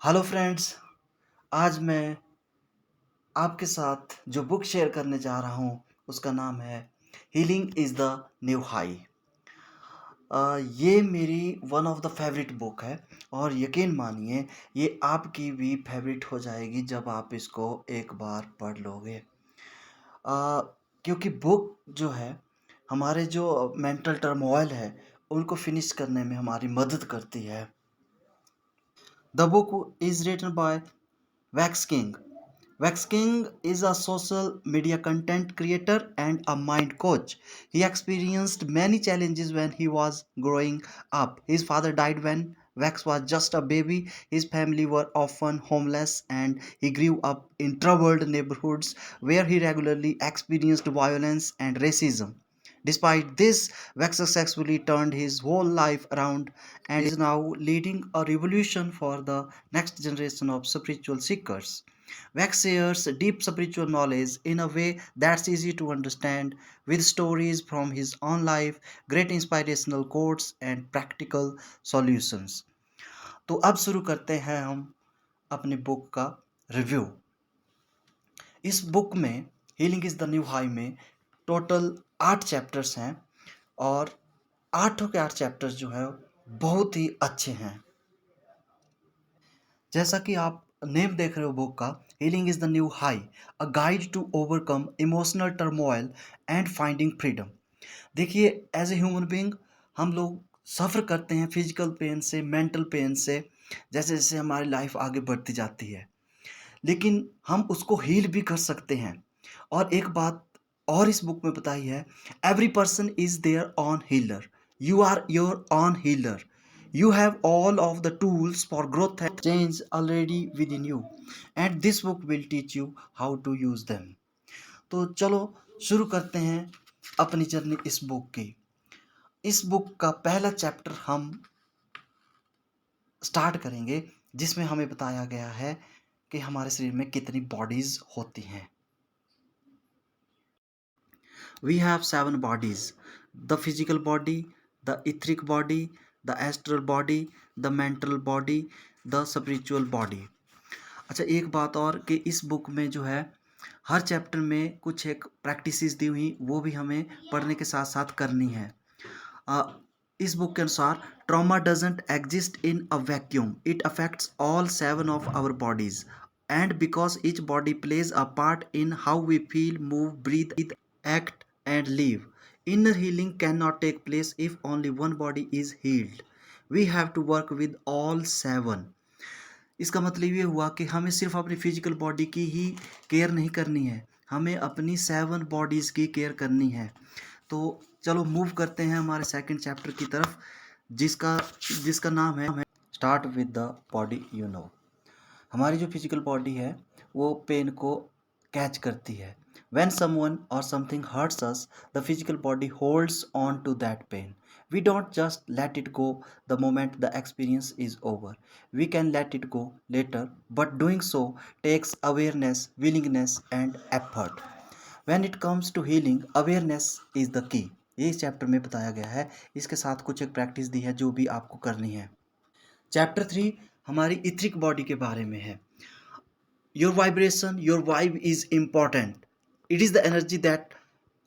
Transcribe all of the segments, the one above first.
Hello friends. आज मैं आपके साथ जो बुक शेयर करने जा रहा हूँ उसका नाम है healing is the new high. ये मेरी one of the favourite book है और यकीन मानिए ये आपकी भी फेवरेट हो जाएगी जब आप इसको एक बार पढ़ लोगे। क्योंकि बुक जो है हमारे जो मेंटल टर्मोइल है उनको फिनिश करने में हमारी मदद करती है। The book is written by Vex King. Vex King is a social media content creator and a mind coach. He experienced many challenges when he was growing up. His father died when Vex was just a baby. His family were often homeless and he grew up in troubled neighborhoods where he regularly experienced violence and racism. Despite this, Vex successfully turned his whole life around and is now leading a revolution for the next generation of spiritual seekers. Vex shares deep spiritual knowledge in a way that's easy to understand, with stories from his own life, great inspirational quotes, and practical solutions. तो अब शुरू करते हैं हम अपनी book का review. इस book में healing is the new high में टोटल 8 चैप्टर्स हैं और आठों के 8 चैप्टर्स जो है बहुत ही अच्छे हैं। जैसा कि आप नेम देख रहे हो बुक का, healing is the new high, a guide to overcome emotional turmoil and finding freedom. देखिए, एज ए ह्यूमन बीइंग हम लोग सफ़र करते हैं फिजिकल पेन से, मेंटल पेन से, जैसे जैसे हमारी लाइफ आगे बढ़ती जाती है, लेकिन हम उसको हील भी कर सकते हैं। और एक बात और इस बुक में बताई है, every person is there on healer, you are your on healer, you have all of the tools for growth and change already within you and this book will teach you how to use them. तो चलो शुरू करते हैं अपनी journey इस book की। इस book का पहला चैप्टर हम स्टार्ट करेंगे जिसमें हमें बताया गया है कि हमारे शरीर में कितनी बॉडीज होती हैं। We have 7 bodies: the physical body, the etheric body, the astral body, the mental body, the spiritual body. अच्छा, एक बात और कि इस बुक में जो है हर चैप्टर में कुछ एक प्रैक्टिसेस दी हुई वो भी हमें पढ़ने के साथ साथ करनी है। अ, इस बुक के अनुसार trauma doesn't exist in a vacuum, it affects all 7 of our bodies and because each body plays a part in how we feel, move, breathe, act, and live. Inner healing cannot take place if only one body is healed. We have to work with all 7. इसका मतलब ये हुआ कि हमें सिर्फ अपनी physical body की ही care नहीं करनी है, हमें अपनी 7 बॉडीज़ की केयर करनी है। तो चलो मूव करते हैं हमारे सेकंड चैप्टर की तरफ, जिसका जिसका नाम है start with the body you know. हमारी जो फिजिकल बॉडी है वो पेन को कैच करती है। When someone or something hurts us, the physical body holds on to that pain. We don't just let it go the moment the experience is over. We can let it go later, but doing so takes awareness, willingness, and effort. When it comes to healing, awareness is the key. ये इस chapter में बताया गया है। इसके साथ कुछ एक प्रैक्टिस दी है जो भी आपको करनी है। चैप्टर 3 हमारी इथरिक बॉडी के बारे में है। Your vibration, your vibe is important. It is the energy that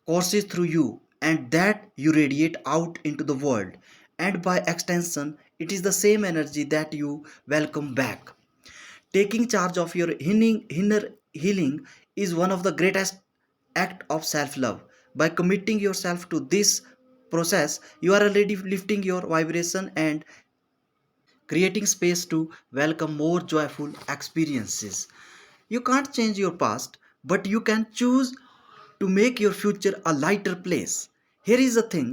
courses through you and that you radiate out into the world. And by extension, it is the same energy that you welcome back. Taking charge of your inner healing is one of the greatest act of self-love. By committing yourself to this process, you are already lifting your vibration and creating space to welcome more joyful experiences. You can't change your past, but you can choose to make your future a lighter place. Here is the thing,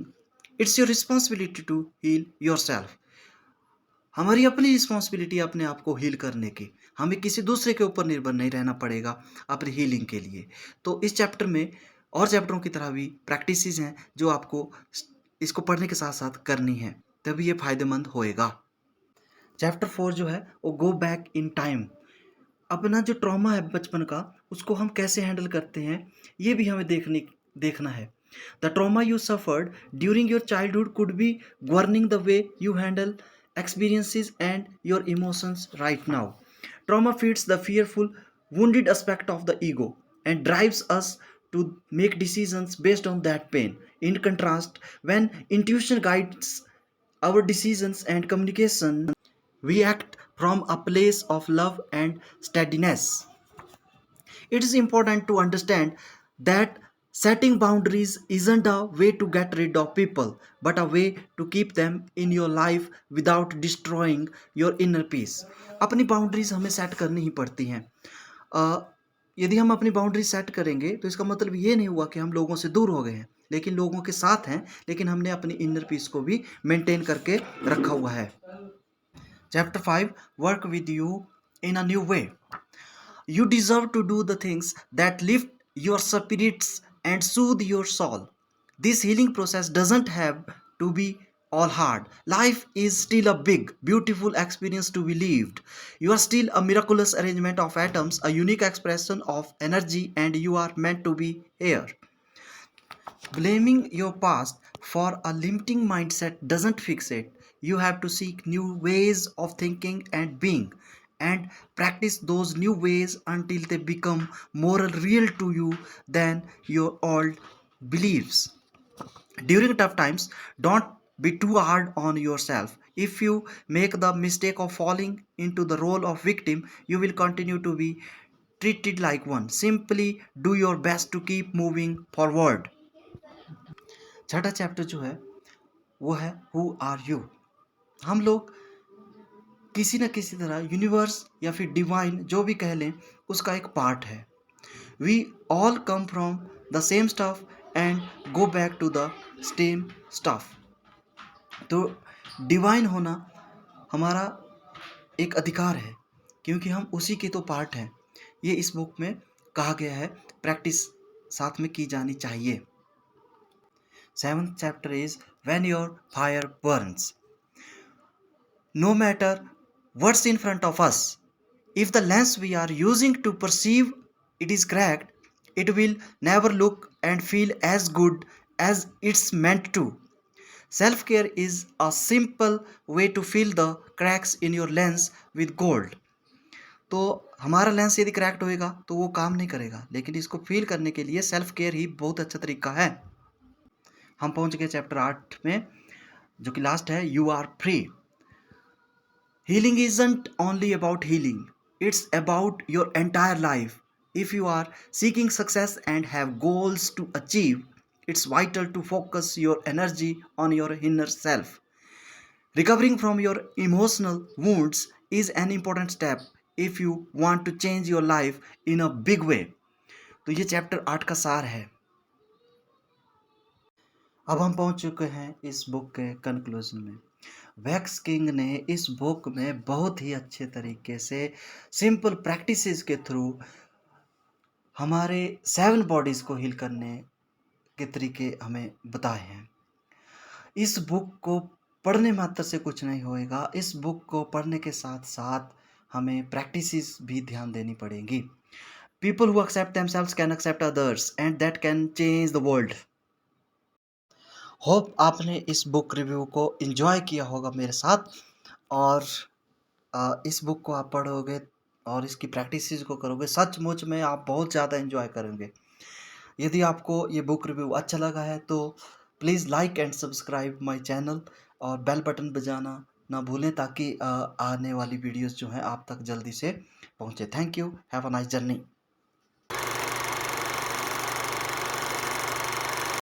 it's your responsibility to heal yourself. हमारी अपनी responsibility अपने आप को heal करने की, हमें किसी दूसरे के ऊपर निर्भर नहीं रहना पड़ेगा अपनी हीलिंग के लिए। तो इस चैप्टर में और चैप्टरों की तरह भी प्रैक्टिसेस हैं जो आपको इसको पढ़ने के साथ साथ करनी है, तभी ये फायदेमंद होएगा। चैप्टर 4 जो है वो गो बैक इन टाइम। अपना जो ट्रॉमा है बचपन का उसको हम कैसे हैंडल करते हैं ये भी हमें देखना है। The trauma you suffered during your childhood could be governing the way you handle experiences and your emotions right now. Trauma feeds the fearful, wounded aspect of the ego and drives us to make decisions based on that pain. In contrast, when intuition guides our decisions and communication, we act from a place of love and steadiness. It is important to understand that setting boundaries isn't a way to get rid of people, but a way to keep them in your life without destroying your inner peace. अपनी boundaries हमें set करनी ही पड़ती हैं। अ, यदि हम अपनी boundary set करेंगे तो इसका मतलब ये नहीं हुआ कि हम लोगों से दूर हो गए हैं, लेकिन लोगों के साथ हैं, लेकिन हमने अपनी इनर पीस को भी मेंटेन करके रखा हुआ है। Chapter 5, work with you in a new way. You deserve to do the things that lift your spirits and soothe your soul. This healing process doesn't have to be all hard. Life is still a big, beautiful experience to be lived. You are still a miraculous arrangement of atoms, a unique expression of energy, and you are meant to be here. Blaming your past for a limiting mindset doesn't fix it. You have to seek new ways of thinking and being and practice those new ways until they become more real to you than your old beliefs. During tough times, don't be too hard on yourself. If you make the mistake of falling into the role of victim, you will continue to be treated like one. Simply do your best to keep moving forward. छठा chapter जो है वो है who are you. हम लोग किसी न किसी तरह यूनिवर्स या फिर डिवाइन जो भी कह लें उसका एक पार्ट है। We all come from the same stuff and go back to the same stuff. तो डिवाइन होना हमारा एक अधिकार है क्योंकि हम उसी के तो पार्ट हैं। ये इस बुक में कहा गया है, प्रैक्टिस साथ में की जानी चाहिए। Seventh chapter is when your fire burns. No matter what's in front of us, if the lens we are using to perceive it is cracked, it will never look and feel as good as it's meant to. Self care is a simple way to fill the cracks in your lens with gold. तो हमारा lens यदि cracked होएगा तो वो काम नहीं करेगा, लेकिन इसको फील करने के लिए सेल्फ केयर ही बहुत अच्छा तरीका है। हम पहुंच गए चैप्टर 8 में जो कि लास्ट है, you are free. Healing isn't only about healing, it's about your entire life. If you are seeking success and have goals to achieve, it's vital to focus your energy on your inner self. Recovering from your emotional wounds is an important step if you want to change your life in a big way. तो ये chapter 8 का सार है। अब हम पहुंच चुके हैं इस बुक के कंक्लूजन में। वैक्स किंग ने इस बुक में बहुत ही अच्छे तरीके से सिंपल प्रैक्टिसेस के थ्रू हमारे 7 बॉडीज़ को हील करने के तरीके हमें बताए हैं। इस बुक को पढ़ने मात्र से कुछ नहीं होएगा, इस बुक को पढ़ने के साथ साथ हमें प्रैक्टिसेस भी ध्यान देनी पड़ेंगी। People who accept themselves can accept others and that can change the world. Hope आपने इस बुक रिव्यू को एंजॉय किया होगा मेरे साथ, और इस बुक को आप पढ़ोगे और इसकी प्रैक्टिसेस को करोगे, सचमुच में आप बहुत ज़्यादा एंजॉय करेंगे। यदि आपको ये बुक रिव्यू अच्छा लगा है तो please like and subscribe my channel और बेल बटन बजाना ना भूलें ताकि आने वाली वीडियोस जो हैं आप तक जल्दी से पहुंचे। Thank you, have a nice journey.